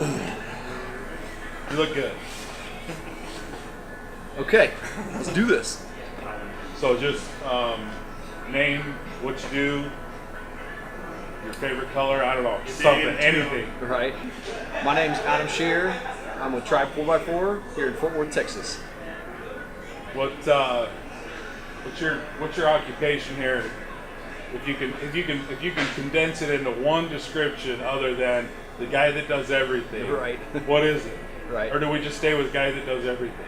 You look good. Okay, let's do this. So just name what you do, your favorite color, I don't know, something, anything. Right. My name's Adam Shear. I'm with Tribe 4x4 here in Fort Worth, Texas. What's your occupation here? If you can condense it into one description other than the guy that does everything. Right. What is it? Right. Or do we just stay with guy that does everything?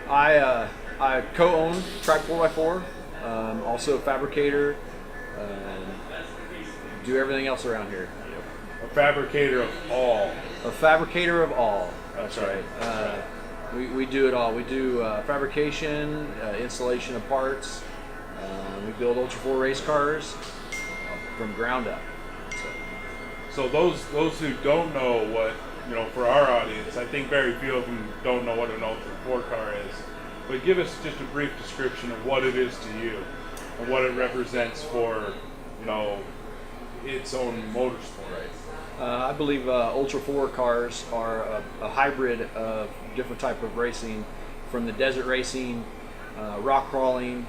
I co-own Tribe 4x4. Also a fabricator. Do everything else around here. A fabricator of all. A fabricator of all. That's right. We do it all. We do fabrication, installation of parts. We build Ultra 4 race cars from ground up. So those who don't know what, for our audience, I think very few of them don't know what an Ultra 4 car is. But give us just a brief description of what it is to you and what it represents for, its own motorsport. Right. I believe Ultra 4 cars are a hybrid of different type of racing, from the desert racing, rock crawling,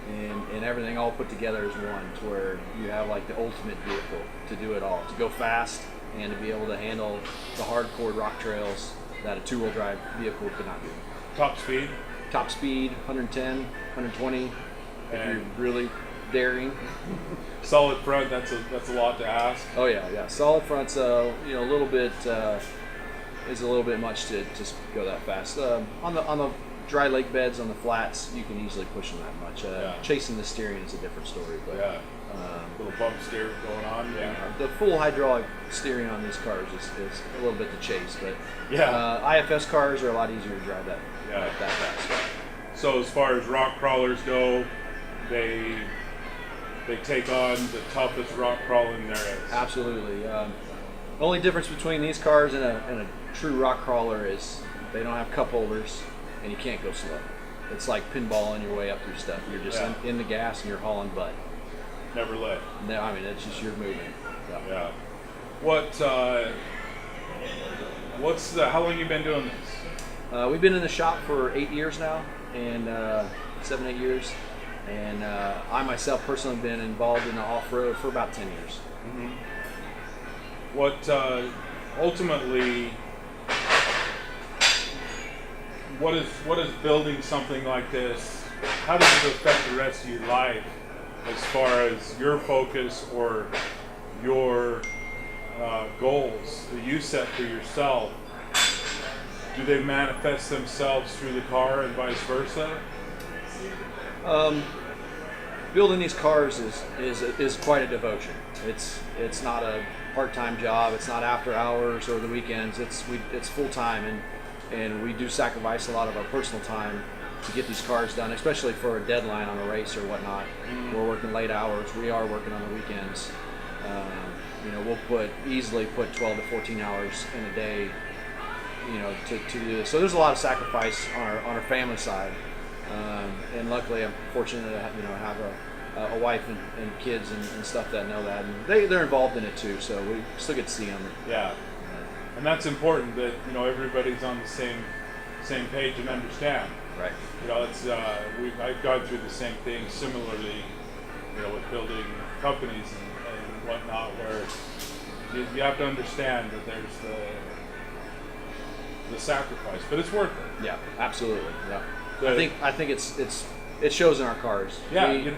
and everything all put together as one, to where you have like the ultimate vehicle to do it all, to go fast and to be able to handle the hardcore rock trails that a two-wheel drive vehicle could not do. Top speed? Top speed, 110, 120, if you're really daring. Solid front, that's a lot to ask. Oh yeah. Solid front's a little bit is a little bit much to just go that fast. On the dry lake beds, on the flats, you can easily push them that much. Chasing the steering is a different story, but little bump steer going on. the full hydraulic steering on these cars is a little bit to chase, but IFS cars are a lot easier to drive that fast. So as far as rock crawlers go, they take on the toughest rock crawling there is. Absolutely. The only difference between these cars and a true rock crawler is they don't have cup holders and you can't go slow. It's like pinballing your way up through stuff. You're just in the gas and you're hauling butt. Never let. No, I mean, it's just your movement. Yeah. How long you been doing this? We've been in the shop for 8 years now, and 7-8 years. And I myself personally have been involved in the off-road for about 10 years. Mm-hmm. Ultimately, what is building something like this? How does it affect the rest of your life, as far as your focus or your goals that you set for yourself? Do they manifest themselves through the car and vice versa? Building these cars is quite a devotion. It's not a part-time job. It's not after hours or the weekends. It's full time, and we do sacrifice a lot of our personal time to get these cars done, especially for a deadline on a race or whatnot. We're working late hours. We are working on the weekends. We'll easily put 12 to 14 hours in a day, to do this. So there's a lot of sacrifice on our family side. And luckily, I'm fortunate to have a wife and kids and stuff that know that, and they're involved in it too. So we still get to see them. Yeah, and that's important that everybody's on the same page and understand. Right. I've gone through the same thing similarly, with building companies and whatnot, where you have to understand that there's the sacrifice, but it's worth it. Yeah, absolutely. Yeah. I think it shows in our cars. Yeah.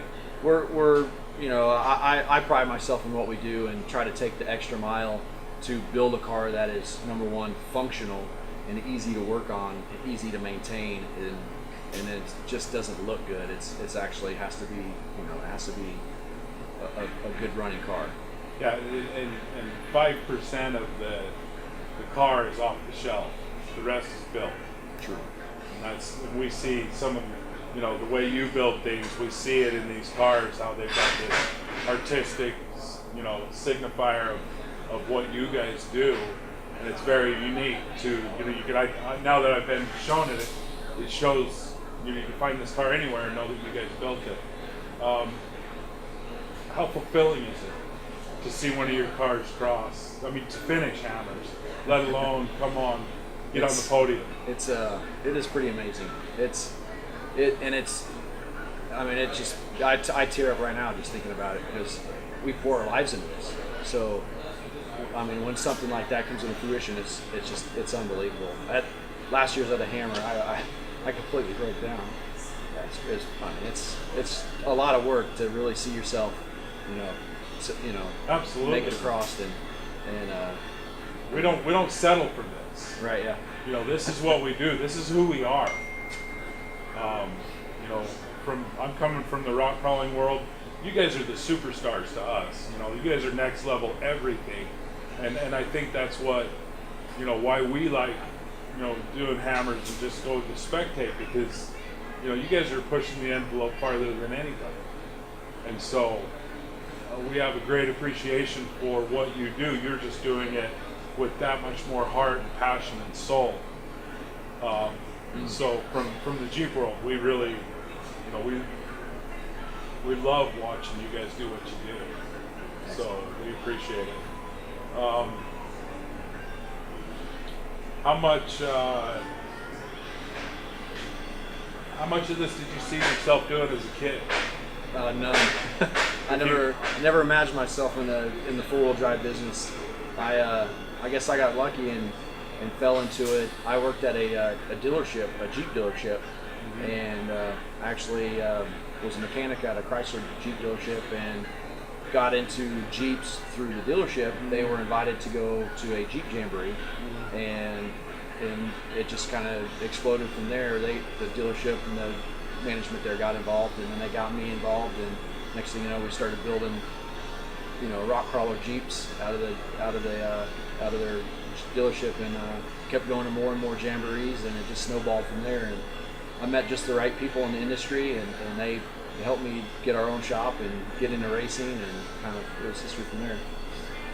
I pride myself in what we do and try to take the extra mile to build a car that is, number one, functional and easy to work on and easy to maintain, and it just doesn't look good. It's actually has to be a good running car. Yeah, and 5% of the car is off the shelf. The rest is built. True. And we see some of the way you build things. We see it in these cars, how they've got this artistic signifier of what you guys do, and it's very unique to now that I've been shown it shows you can find this car anywhere and know that you guys built it. How fulfilling is it to see one of your cars cross. I mean, to finish Hammers, let alone come on, get on the podium. It is pretty amazing. I mean, it just, I tear up right now just thinking about it because we pour our lives into this. So, I mean, when something like that comes into fruition, it's unbelievable. Last year's at the Hammer, I completely broke down. It's a lot of work to really see yourself, Absolutely. make it across and we don't settle for this. right, yeah. This is what we do. This is who we are. I'm coming from the rock crawling world. You guys are the superstars to us. You guys are next level everything, and I think that's what, why we like, doing Hammers and just go to spectate, because, you guys are pushing the envelope farther than anybody, and so we have a great appreciation for what you do. You're just doing it with that much more heart and passion and soul. So from the Jeep world, we really, we love watching you guys do what you do. So we appreciate it. How much of this did you see yourself doing as a kid? None. I never imagined myself in the 4-wheel drive business. I guess I got lucky and fell into it. I worked at a dealership, a Jeep dealership, and actually was a mechanic at a Chrysler Jeep dealership and got into Jeeps through the dealership. They were invited to go to a Jeep Jamboree, and it just kind of exploded from there. The dealership and the management there got involved, and then they got me involved, and next thing you know, we started building rock crawler Jeeps out of their dealership, and kept going to more and more jamborees, and it just snowballed from there. And I met just the right people in the industry, and they helped me get our own shop and get into racing, and kind of it was history from there.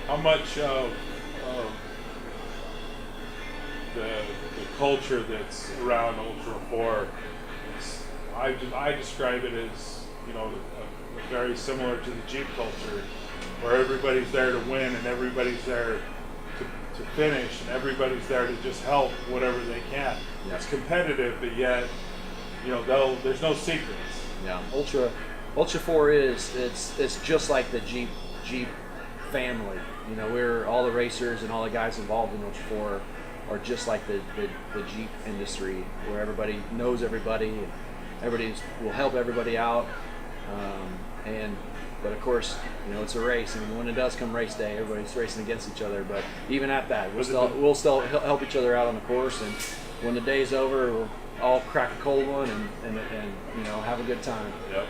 How much of the culture that's around Ultra 4, I describe it as, very similar to the Jeep culture, where everybody's there to win and everybody's there to finish, and everybody's there to just help whatever they can. Yeah. It's competitive, but yet, there's no secrets. Yeah, Ultra 4 it's just like the Jeep family. We're all the racers and all the guys involved in Ultra 4 are just like the Jeep industry, where everybody knows everybody, and everybody will help everybody out. But of course, it's a race, and when it does come race day, everybody's racing against each other. But even at that, we'll still help each other out on the course, and when the day's over, we'll all crack a cold one and have a good time. Yep.